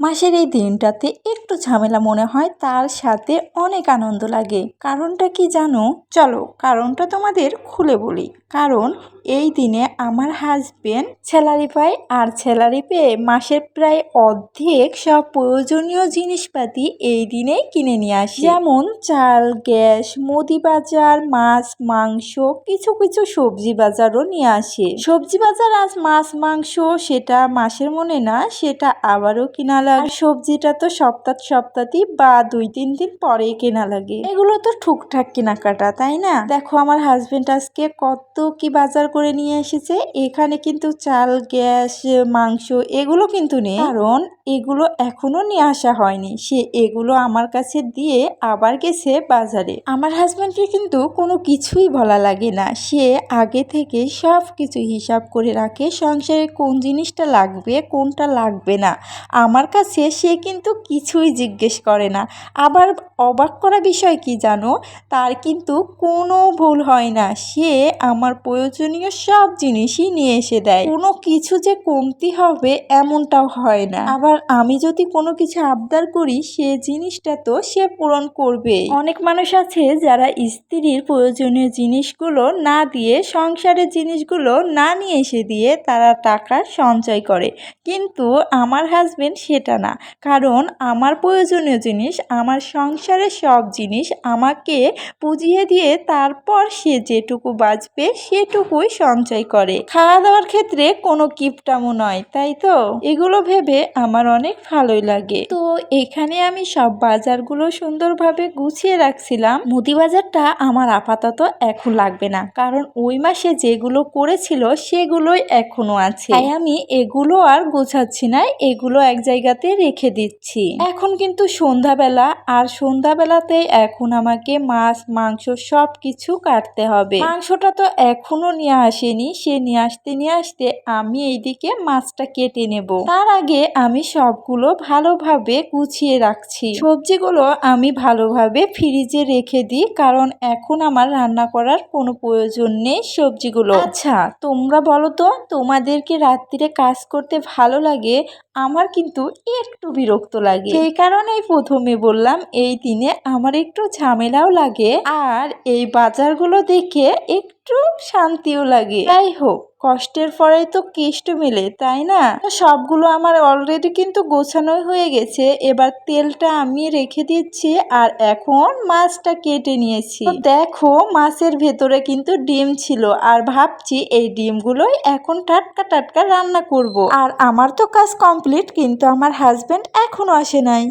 মাসের এই দিনটাতে একটু ঝামেলা মনে হয়, তার সাথে অনেক আনন্দ লাগে। কারণটা কি জানো? চলো কারণটা তোমাদের খুলে বলি। কারণ এই দিনে আমার হাজবেন্ড স্যালারি পায়, আর স্যালারি পেয়ে মাসের প্রায় অর্ধেক সব প্রয়োজনীয় জিনিসপাতি এই দিনেই কিনে নিয়ে আসে। যেমন চাল, গ্যাস, মুদি বাজার, মাছ, মাংস, কিছু কিছু সবজি বাজারও নিয়ে আসে। সবজি বাজার আজ মাছ মাংস সেটা মাসের মনে না, সেটা আবারও কিনা লাগে। সবজিটা তো সপ্তাহই বা 2-3 দিন পরেই কেনা লাগে। এগুলো তো টুকটাক কেনাকাটা, তাই না? দেখো আমার হাজবেন্ড আজকে কত কি বাজার করে নিয়ে এসেছে। এখানে কিন্তু চাল, গ্যাস, মাংস এগুলো কিন্তু নেই, কারণ এগুলো এখনো নিয়ে আসা হয়নি। সে এগুলো আমার কাছে দিয়ে আবার গেছে বাজারে। আমার হাজবেন্ডকে কিন্তু কোনো কিছুই বলা লাগে না, সে আগে থেকে সব কিছু হিসাব করে রাখে। সংসারে কোন জিনিসটা লাগবে কোনটা লাগবে না আমার কাছে সে কিন্তু কিছুই জিজ্ঞেস করে না। আবার অবাক করা বিষয় কি জানো, তার কিন্তু কোনো ভুল হয় না। সে আমার প্রয়োজনীয় সব জিনিসই নিয়ে এসে দেয়, কোনো কিছু যে কমতি হবে এমনটাও হয় না। আবার আমি যদি কোনো কিছু আবদার করি সে জিনিসটা তো সে পূরণ করবে। অনেক মানুষ আছে যারা স্ত্রীর প্রয়োজনীয় জিনিসগুলো না দিয়ে, সংসারের জিনিসগুলো না নিয়ে এসে দিয়ে তারা টাকা সঞ্চয় করে, কিন্তু আমার হাজবেন্ড সেটা না। কারণ আমার প্রয়োজনীয় জিনিস, আমার সংসারের সব জিনিস আমাকে পুজিয়ে দিয়ে তারপর সে যেটুকু বাঁচবে সেটুকুই সঞ্চয় করে। খাওয়া দাওয়ার ক্ষেত্রে কোনো কিপটামো নয়, তাই তো? এগুলো ভেবে আমার অনেক ভালোই লাগে। তো এখানে আমি সব বাজারগুলো সুন্দরভাবে গুছিয়ে রাখছিলাম। মুদি বাজারটা আমার আপাতত এখন লাগবে না, কারণ ওই মাসে যেগুলো করেছিল সেগুলোই এখনো আছে, তাই আমি এগুলো আর গোছাচ্ছি না, এগুলো এক জায়গাতে রেখে দিচ্ছি। এখন কিন্তু সন্ধ্যাবেলা, আর সন্ধ্যাবেলাতে এখন আমাকে মাছ মাংস সব কিছু কাটতে হবে। মাংসটা তো এখনো নিয়ে আসেনি, সে নিয়ে আসতে আমি এইদিকে মাছটা কেটে নেব। তার আগে আমি সবগুলো ভালোভাবে গুছিয়ে রাখছি। সবজিগুলো আমি ভালোভাবে ফ্রিজে রেখে দিই, কারণ এখন আমার রান্না করার কোনো প্রয়োজন নেই সবজিগুলো। আচ্ছা তোমরা বলো তো, তোমাদেরকে রাত্রিরে কাজ করতে ভালো লাগে? আমার কিন্তু একটু বিরক্ত লাগে। সেই কারণেই প্রথমে বললাম এই দিনে আমার একটু ঝামেলাও লাগে, আর এই বাজারগুলো দেখে একটু শান্তিও লাগে। যাই হোক, কষ্টের পরেই তো কেষ্ট মেলে, তাই না? সবগুলো আমার অলরেডি কিন্তু গোছানোই হয়ে গেছে। এবার তেলটা আমি রেখে দিচ্ছি, আর এখন মাছটা কেটে নিয়েছি। দেখো মাছের ভেতরে কিন্তু ডিম ছিল, আর ভাবছি এই ডিমগুলোই এখন টাটকা টাটকা রান্না করব। আর আমার তো কাজ কমপ্লিট, কিন্তু আমার হাজবেন্ড এখনো আসে নাই।